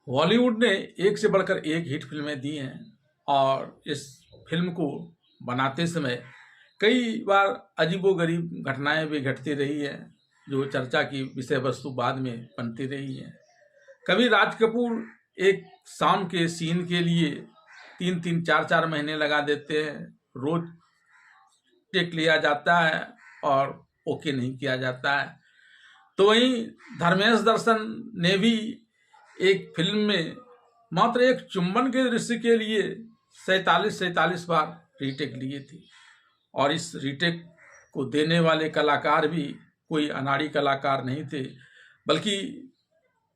बॉलीवुड ने एक से बढ़कर एक हिट फिल्में दी हैं और इस फिल्म को बनाते समय कई बार अजीबोगरीब घटनाएं भी घटती रही हैं जो चर्चा की विषय वस्तु बाद में बनती रही हैं। कभी राज कपूर एक शाम के सीन के लिए 3-3, 4-4 महीने लगा देते हैं, रोज टेक लिया जाता है और ओके नहीं किया जाता है। तो वहीं धर्मेश दर्शन ने भी एक फिल्म में मात्र एक चुंबन के दृश्य के लिए 47 बार रीटेक लिए थे और इस रीटेक को देने वाले कलाकार भी कोई अनाड़ी कलाकार नहीं थे, बल्कि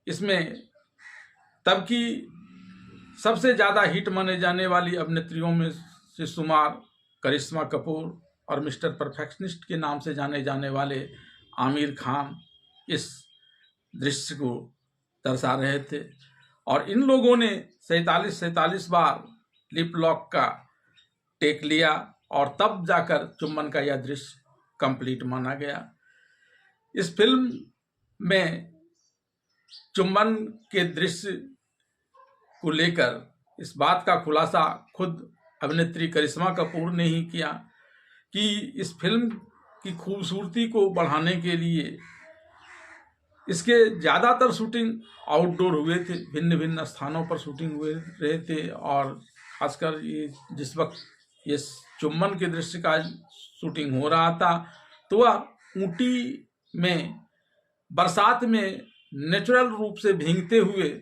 इसमें तब की सबसे ज़्यादा हिट माने जाने वाली अभिनेत्रियों में से शुमार करिश्मा कपूर और मिस्टर परफेक्शनिस्ट के नाम से जाने जाने वाले आमिर खान इस दृश्य को दर्शा रहे थे और इन लोगों ने 47 बार लिप लॉक का टेक लिया और तब जाकर चुंबन का यह दृश्य कंप्लीट माना गया। इस फिल्म में चुंबन के दृश्य को लेकर इस बात का खुलासा खुद अभिनेत्री करिश्मा कपूर ने ही किया कि इस फिल्म की खूबसूरती को बढ़ाने के लिए इसके ज़्यादातर शूटिंग आउटडोर हुए थे, भिन्न भिन्न स्थानों पर शूटिंग हुए रहे थे और खासकर ये जिस वक्त ये चुंबन के दृश्य का शूटिंग हो रहा था तो वह ऊटी में बरसात में नेचुरल रूप से भीगते हुए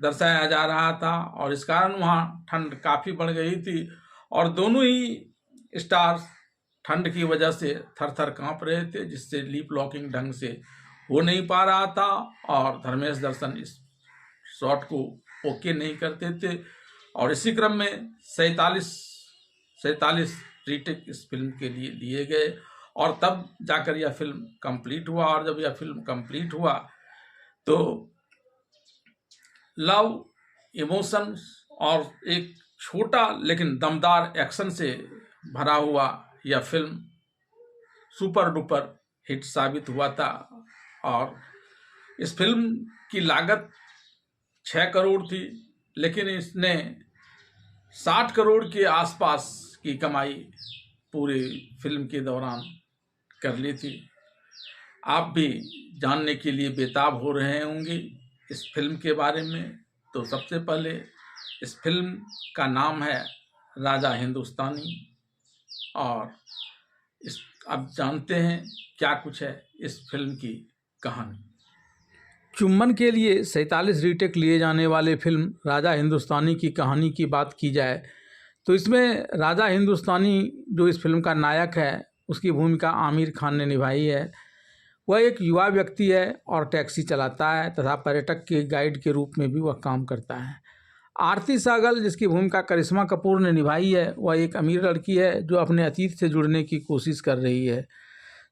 दर्शाया जा रहा था और इस कारण वहाँ ठंड काफ़ी बढ़ गई थी और दोनों ही स्टार्स ठंड की वजह से थर थर काँप रहे थे, जिससे लिप लॉकिंग ढंग से हो नहीं पा रहा था और धर्मेश दर्शन इस शॉट को ओके नहीं करते थे और इसी क्रम में 47 रीटेक इस फिल्म के लिए लिए गए और तब जाकर यह फिल्म कंप्लीट हुआ। और जब यह फिल्म कंप्लीट हुआ तो लव, इमोशंस और एक छोटा लेकिन दमदार एक्शन से भरा हुआ यह फिल्म सुपर डुपर हिट साबित हुआ था और इस फिल्म की लागत 6 करोड़ थी, लेकिन इसने 60 करोड़ के आसपास की कमाई पूरी फिल्म के दौरान कर ली थी। आप भी जानने के लिए बेताब हो रहे होंगे इस फिल्म के बारे में। तो सबसे पहले इस फिल्म का नाम है राजा हिंदुस्तानी और अब जानते हैं क्या कुछ है इस फिल्म की कहानी। चुंबन के लिए 47 रीटेक लिए जाने वाले फिल्म राजा हिंदुस्तानी की कहानी की बात की जाए तो इसमें राजा हिंदुस्तानी जो इस फिल्म का नायक है उसकी भूमिका आमिर खान ने निभाई है। वह एक युवा व्यक्ति है और टैक्सी चलाता है तथा पर्यटक के गाइड के रूप में भी वह काम करता है। आरती सहगल जिसकी भूमिका करिश्मा कपूर ने निभाई है वह एक अमीर लड़की है जो अपने अतीत से जुड़ने की कोशिश कर रही है।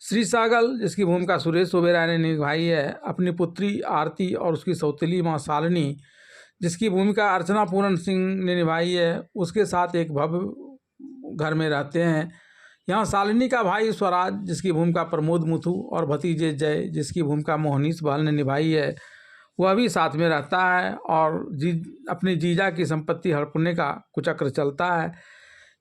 श्री सहगल जिसकी भूमिका सुरेश ओबेरॉय ने निभाई है अपनी पुत्री आरती और उसकी सौतेली माँ शालिनी जिसकी भूमिका अर्चना पूरन सिंह ने निभाई है उसके साथ एक भव्य घर में रहते हैं। यहाँ शालिनी का भाई स्वराज जिसकी भूमिका प्रमोद मुथु और भतीजे जय जिसकी भूमिका मोहनीश बहल ने निभाई है वह भी साथ में रहता है और अपनी जीजा की संपत्ति हड़पने का कुचक्र चलता है।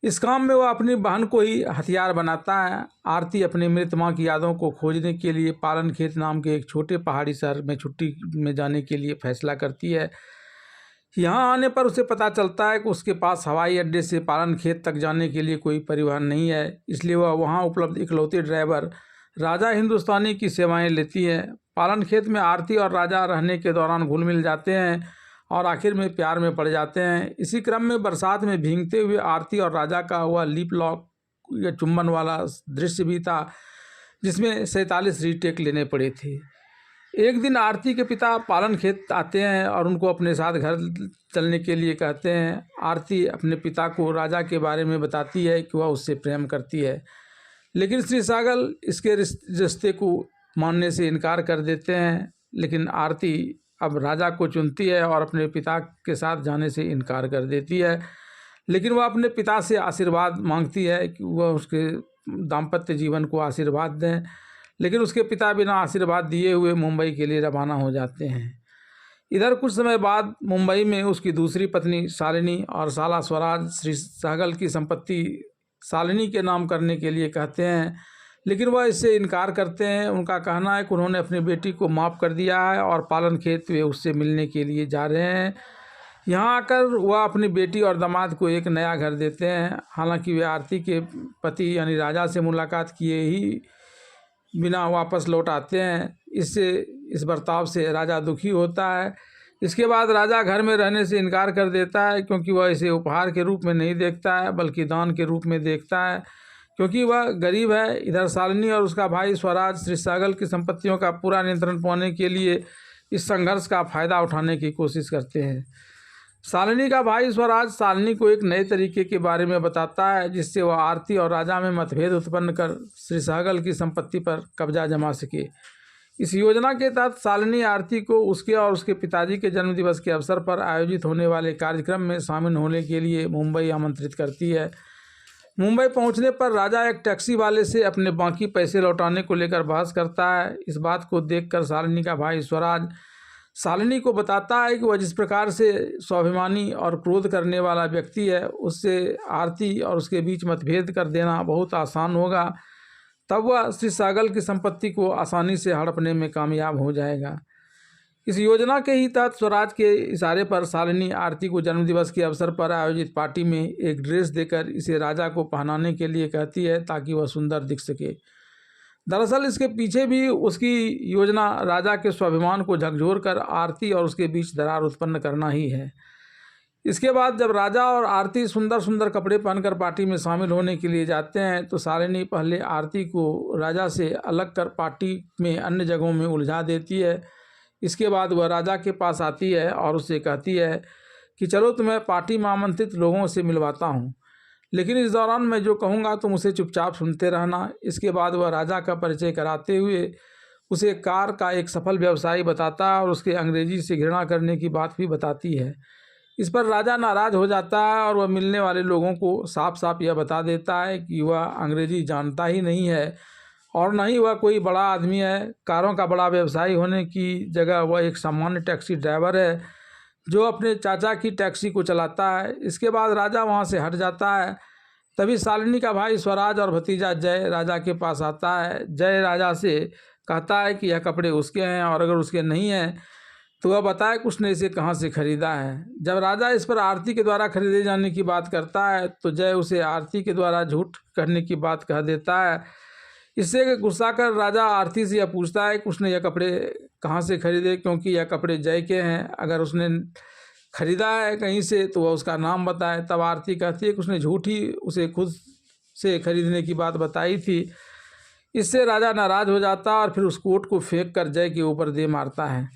इस काम में वह अपनी बहन को ही हथियार बनाता है। आरती अपनी मृत माँ की यादों को खोजने के लिए पालन खेत नाम के एक छोटे पहाड़ी शहर में छुट्टी में जाने के लिए फैसला करती है। यहाँ आने पर उसे पता चलता है कि उसके पास हवाई अड्डे से पालन खेत तक जाने के लिए कोई परिवहन नहीं है, इसलिए वह वहाँ उपलब्ध इकलौते ड्राइवर राजा हिंदुस्तानी की सेवाएं लेती है। पालन खेत में आरती और राजा रहने के दौरान घुल मिल जाते हैं और आखिर में प्यार में पड़ जाते हैं। इसी क्रम में बरसात में भीगते हुए आरती और राजा का हुआ लिप लॉक या चुंबन वाला दृश्य भी था जिसमें 47 रीटेक लेने पड़े थे। एक दिन आरती के पिता पालन खेत आते हैं और उनको अपने साथ घर चलने के लिए कहते हैं। आरती अपने पिता को राजा के बारे में बताती है कि वह उससे प्रेम करती है, लेकिन श्री सहगल इसके रिश्ते को मानने से इनकार कर देते हैं। लेकिन आरती अब राजा को चुनती है और अपने पिता के साथ जाने से इनकार कर देती है, लेकिन वह अपने पिता से आशीर्वाद मांगती है कि वह उसके दाम्पत्य जीवन को आशीर्वाद दें, लेकिन उसके पिता बिना आशीर्वाद दिए हुए मुंबई के लिए रवाना हो जाते हैं। इधर कुछ समय बाद मुंबई में उसकी दूसरी पत्नी शालिनी और साला स्वराज श्री सहगल की संपत्ति शालिनी के नाम करने के लिए कहते हैं, लेकिन वह इससे इनकार करते हैं। उनका कहना है कि उन्होंने अपनी बेटी को माफ़ कर दिया है और पालन खेत वे उससे मिलने के लिए जा रहे हैं। यहाँ आकर वह अपनी बेटी और दामाद को एक नया घर देते हैं। हालांकि वे आरती के पति यानी राजा से मुलाकात किए ही बिना वापस लौट आते हैं। इस बर्ताव से राजा दुखी होता है। इसके बाद राजा घर में रहने से इनकार कर देता है, क्योंकि वह इसे उपहार के रूप में नहीं देखता है बल्कि दान के रूप में देखता है, क्योंकि वह गरीब है। इधर शालिनी और उसका भाई स्वराज श्री सहगल की संपत्तियों का पूरा नियंत्रण पाने के लिए इस संघर्ष का फायदा उठाने की कोशिश करते हैं। शालिनी का भाई स्वराज शालिनी को एक नए तरीके के बारे में बताता है, जिससे वह आरती और राजा में मतभेद उत्पन्न कर श्री सहगल की संपत्ति पर कब्जा जमा सके। इस योजना के तहत शालिनी आरती को उसके और उसके पिताजी के जन्मदिवस के अवसर पर आयोजित होने वाले कार्यक्रम में शामिल होने के लिए मुंबई आमंत्रित करती है। मुंबई पहुंचने पर राजा एक टैक्सी वाले से अपने बाकी पैसे लौटाने को लेकर बहस करता है। इस बात को देखकर शालिनी का भाई स्वराज शालिनी को बताता है कि वह जिस प्रकार से स्वाभिमानी और क्रोध करने वाला व्यक्ति है, उससे आरती और उसके बीच मतभेद कर देना बहुत आसान होगा। तब वह श्री सहगल की संपत्ति को आसानी से हड़पने में कामयाब हो जाएगा। इस योजना के ही तहत स्वराज के इशारे पर शालिनी आरती को जन्मदिवस के अवसर पर आयोजित पार्टी में एक ड्रेस देकर इसे राजा को पहनाने के लिए कहती है, ताकि वह सुंदर दिख सके। दरअसल इसके पीछे भी उसकी योजना राजा के स्वाभिमान को झकझोर कर आरती और उसके बीच दरार उत्पन्न करना ही है। इसके बाद जब राजा और आरती सुंदर सुंदर कपड़े पहनकर पार्टी में शामिल होने के लिए जाते हैं, तो शालिनी पहले आरती को राजा से अलग कर पार्टी में अन्य जगहों में उलझा देती है। इसके बाद वह राजा के पास आती है और उससे कहती है कि चलो तुम्हें पार्टी में आमंत्रित लोगों से मिलवाता हूँ, लेकिन इस दौरान मैं जो कहूँगा तुम उसे चुपचाप सुनते रहना। इसके बाद वह राजा का परिचय कराते हुए उसे कार का एक सफल व्यवसायी बताता है और उसके अंग्रेजी से घृणा करने की बात भी बताती है। इस पर राजा नाराज हो जाता है और वह मिलने वाले लोगों को साफ साफ यह बता देता है कि वह अंग्रेजी जानता ही नहीं है और न ही वह कोई बड़ा आदमी है। कारों का बड़ा व्यवसायी होने की जगह वह एक सामान्य टैक्सी ड्राइवर है जो अपने चाचा की टैक्सी को चलाता है। इसके बाद राजा वहाँ से हट जाता है। तभी शालिनी का भाई स्वराज और भतीजा जय राजा के पास आता है। जय राजा से कहता है कि यह कपड़े उसके हैं और अगर उसके नहीं हैं तो वह बताए कि उसने इसे कहाँ से खरीदा है। जब राजा इस पर आरती के द्वारा खरीदे जाने की बात करता है तो जय उसे आरती के द्वारा झूठ करने की बात कह देता है। इससे गुस्सा कर राजा आरती से यह पूछता है कि उसने यह कपड़े कहाँ से खरीदे, क्योंकि यह कपड़े जय के हैं। अगर उसने खरीदा है कहीं से तो वह उसका नाम बताए। तब आरती कहती है कि उसने झूठ ही उसे खुद से खरीदने की बात बताई थी। इससे राजा नाराज हो जाता है और फिर उस कोट को फेंक कर जय के ऊपर दे मारता है।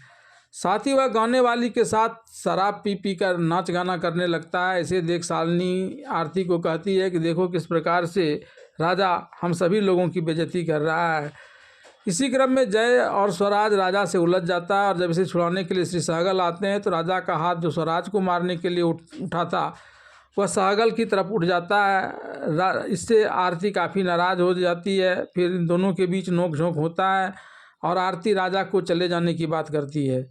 साथ ही वह गाने वाली के साथ शराब पी कर नाच गाना करने लगता है। इसे देख शालिनी आरती को कहती है कि देखो किस प्रकार से राजा हम सभी लोगों की बेइज्जती कर रहा है। इसी क्रम में जय और स्वराज राजा से उलझ जाता है और जब इसे छुड़ाने के लिए श्री सहगल आते हैं तो राजा का हाथ जो स्वराज को मारने के लिए उठा था वह सहगल की तरफ उठ जाता है। इससे आरती काफ़ी नाराज़ हो जाती है। फिर इन दोनों के बीच नोक झोंक होता है और आरती राजा को चले जाने की बात करती है।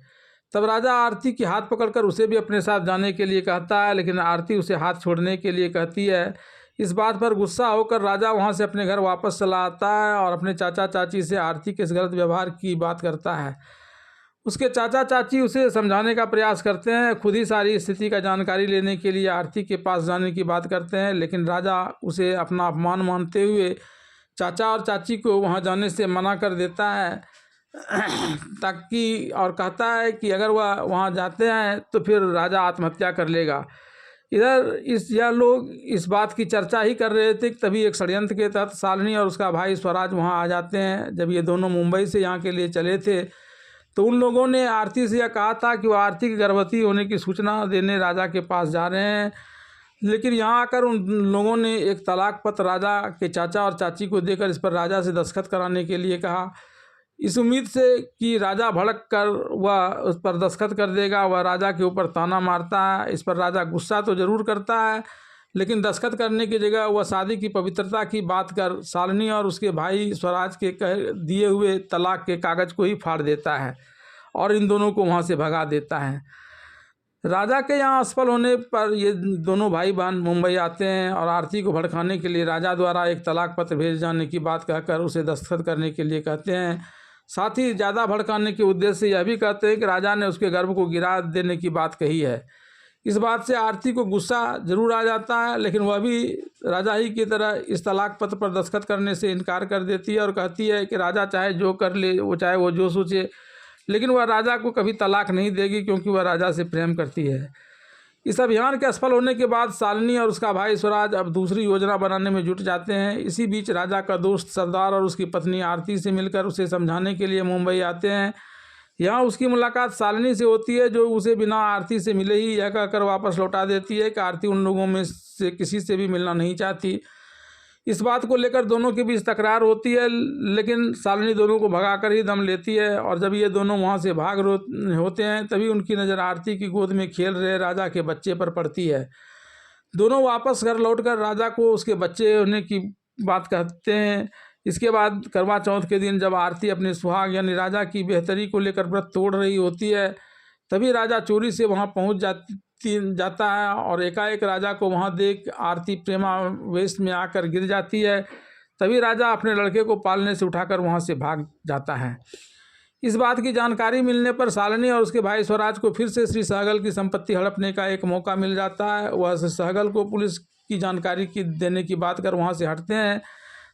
तब राजा आरती की हाथ पकड़कर उसे भी अपने साथ जाने के लिए कहता है, लेकिन आरती उसे हाथ छोड़ने के लिए कहती है। इस बात पर गुस्सा होकर राजा वहां से अपने घर वापस चला आता है और अपने चाचा चाची से आरती के इस गलत व्यवहार की बात करता है। उसके चाचा चाची उसे समझाने का प्रयास करते हैं, खुद ही सारी स्थिति का जानकारी लेने के लिए आरती के पास जाने की बात करते हैं, लेकिन राजा उसे अपना अपमान मानते हुए चाचा और चाची को वहां जाने से मना कर देता है ताकि और कहता है कि अगर वह वहाँ जाते हैं तो फिर राजा आत्महत्या कर लेगा। इधर यह लोग इस बात की चर्चा ही कर रहे थे कि तभी एक षड्यंत्र के तहत शालिनी और उसका भाई स्वराज वहाँ आ जाते हैं। जब ये दोनों मुंबई से यहाँ के लिए चले थे तो उन लोगों ने आरती से यह कहा था कि वह आरती के गर्भवती होने की सूचना देने राजा के पास जा रहे हैं, लेकिन यहाँ आकर उन लोगों ने एक तलाक पत्र राजा के चाचा और चाची को देकर इस पर राजा से दस्तखत कराने के लिए कहा, इस उम्मीद से कि राजा भड़क कर वह उस पर दस्तखत कर देगा। वह राजा के ऊपर ताना मारता है। इस पर राजा गुस्सा तो ज़रूर करता है, लेकिन दस्तखत करने की जगह वह शादी की पवित्रता की बात कर शालिनी और उसके भाई स्वराज के कह दिए हुए तलाक के कागज़ को ही फाड़ देता है और इन दोनों को वहाँ से भगा देता है। राजा के यहाँ असफल होने पर ये दोनों भाई बहन मुंबई आते हैं और आरती को भड़काने के लिए राजा द्वारा एक तलाक पत्र भेज जाने की बात कहकर उसे दस्तखत करने के लिए कहते हैं। साथ ही ज़्यादा भड़काने के उद्देश्य से यह भी कहते हैं कि राजा ने उसके गर्भ को गिरा देने की बात कही है। इस बात से आरती को गुस्सा जरूर आ जाता है, लेकिन वह भी राजा ही की तरह इस तलाक पत्र पर दस्तखत करने से इनकार कर देती है और कहती है कि राजा चाहे जो कर ले, वो चाहे वो जो सोचे, लेकिन वह राजा को कभी तलाक नहीं देगी क्योंकि वह राजा से प्रेम करती है। इस अभियान के असफल होने के बाद शालिनी और उसका भाई स्वराज अब दूसरी योजना बनाने में जुट जाते हैं। इसी बीच राजा का दोस्त सरदार और उसकी पत्नी आरती से मिलकर उसे समझाने के लिए मुंबई आते हैं। यहाँ उसकी मुलाकात शालिनी से होती है, जो उसे बिना आरती से मिले ही यह कहकर वापस लौटा देती है कि आरती उन लोगों में से किसी से भी मिलना नहीं चाहती। इस बात को लेकर दोनों के बीच तकरार होती है, लेकिन शालिनी दोनों को भगाकर ही दम लेती है और जब ये दोनों वहाँ से भाग होते हैं तभी उनकी नज़र आरती की गोद में खेल रहे राजा के बच्चे पर पड़ती है। दोनों वापस घर लौटकर राजा को उसके बच्चे होने की बात कहते हैं। इसके बाद करवा चौथ के दिन जब आरती अपने सुहाग यानी राजा की बेहतरी को लेकर व्रत तोड़ रही होती है, तभी राजा चोरी से वहाँ पहुँच जाता है और एकाएक राजा को वहाँ देख आरती प्रेमावेश में आकर गिर जाती है। तभी राजा अपने लड़के को पालने से उठाकर वहाँ से भाग जाता है। इस बात की जानकारी मिलने पर शालिनी और उसके भाई स्वराज को फिर से श्री सहगल की संपत्ति हड़पने का एक मौका मिल जाता है। वह सहगल को पुलिस की जानकारी देने की बात कर वहाँ से हटते हैं।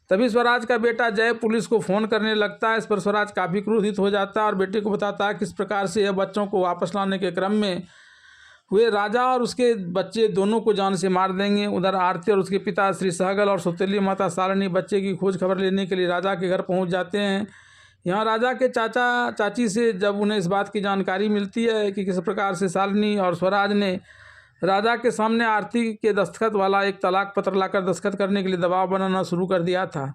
तभी स्वराज का बेटा जय पुलिस को फ़ोन करने लगता है। इस पर स्वराज काफ़ी क्रोधित हो जाता है और बेटे को बताता है किस प्रकार से यह बच्चों को वापस लाने के क्रम में हुए राजा और उसके बच्चे दोनों को जान से मार देंगे। उधर आरती और उसके पिता श्री सहगल और सौतेली माता शालिनी बच्चे की खोज खबर लेने के लिए राजा के घर पहुंच जाते हैं। यहाँ राजा के चाचा चाची से जब उन्हें इस बात की जानकारी मिलती है कि किस प्रकार से शालिनी और स्वराज ने राजा के सामने आरती के दस्तखत वाला एक तलाक पत्र लाकर दस्तखत करने के लिए दबाव बनाना शुरू कर दिया था,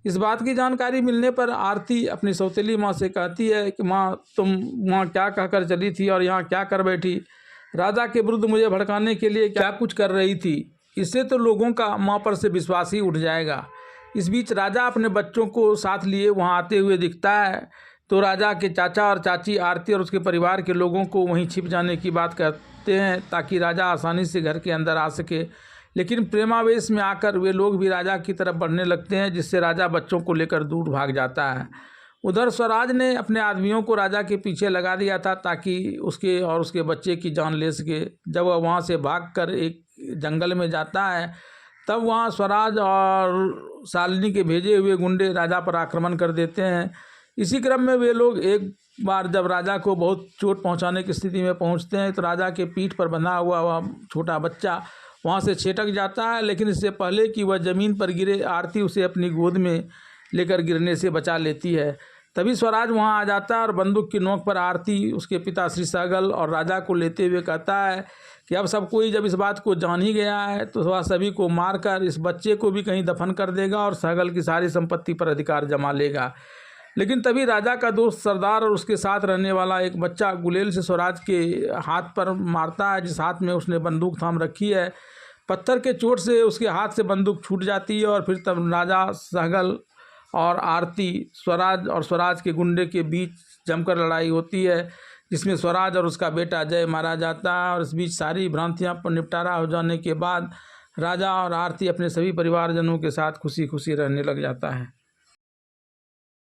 इस बात की जानकारी मिलने पर आरती अपनी सौतेली माँ से कहती है कि माँ, तुम वहाँ क्या कहकर चली थी और यहाँ क्या कर बैठी? राजा के विरुद्ध मुझे भड़काने के लिए क्या कुछ कर रही थी? इससे तो लोगों का माँ पर से विश्वास ही उठ जाएगा। इस बीच राजा अपने बच्चों को साथ लिए वहाँ आते हुए दिखता है, तो राजा के चाचा और चाची आरती और उसके परिवार के लोगों को वहीं छिप जाने की बात कहते हैं ताकि राजा आसानी से घर के अंदर आ सके। लेकिन प्रेमावेश में आकर वे लोग भी राजा की तरफ बढ़ने लगते हैं, जिससे राजा बच्चों को लेकर दूर भाग जाता है। उधर स्वराज ने अपने आदमियों को राजा के पीछे लगा दिया था ताकि उसके और उसके बच्चे की जान ले सके। जब वह वहाँ से भागकर एक जंगल में जाता है, तब वहाँ स्वराज और शालिनी के भेजे हुए गुंडे राजा पर आक्रमण कर देते हैं। इसी क्रम में वे लोग एक बार जब राजा को बहुत चोट पहुँचाने की स्थिति में पहुँचते हैं, तो राजा के पीठ पर बंधा हुआ वह छोटा बच्चा वहाँ से छिटक जाता है। लेकिन इससे पहले कि वह ज़मीन पर गिरे, आरती उसे अपनी गोद में लेकर गिरने से बचा लेती है। तभी स्वराज वहाँ आ जाता है और बंदूक की नोक पर आरती, उसके पिता श्री सहगल और राजा को लेते हुए कहता है कि अब सब कोई जब इस बात को जान ही गया है तो वह सभी को मारकर इस बच्चे को भी कहीं दफन कर देगा और सहगल की सारी संपत्ति पर अधिकार जमा लेगा। लेकिन तभी राजा का दोस्त सरदार और उसके साथ रहने वाला एक बच्चा गुलेल से स्वराज के हाथ पर मारता है, जिस हाथ में उसने बंदूक थाम रखी है। पत्थर के चोट से उसके हाथ से बंदूक छूट जाती है और फिर तब राजा, सहगल और आरती, स्वराज और स्वराज के गुंडे के बीच जमकर लड़ाई होती है, जिसमें स्वराज और उसका बेटा जय मारा जाता है। और इस बीच सारी भ्रांतियां पर निपटारा हो जाने के बाद राजा और आरती अपने सभी परिवारजनों के साथ खुशी खुशी रहने लग जाता है।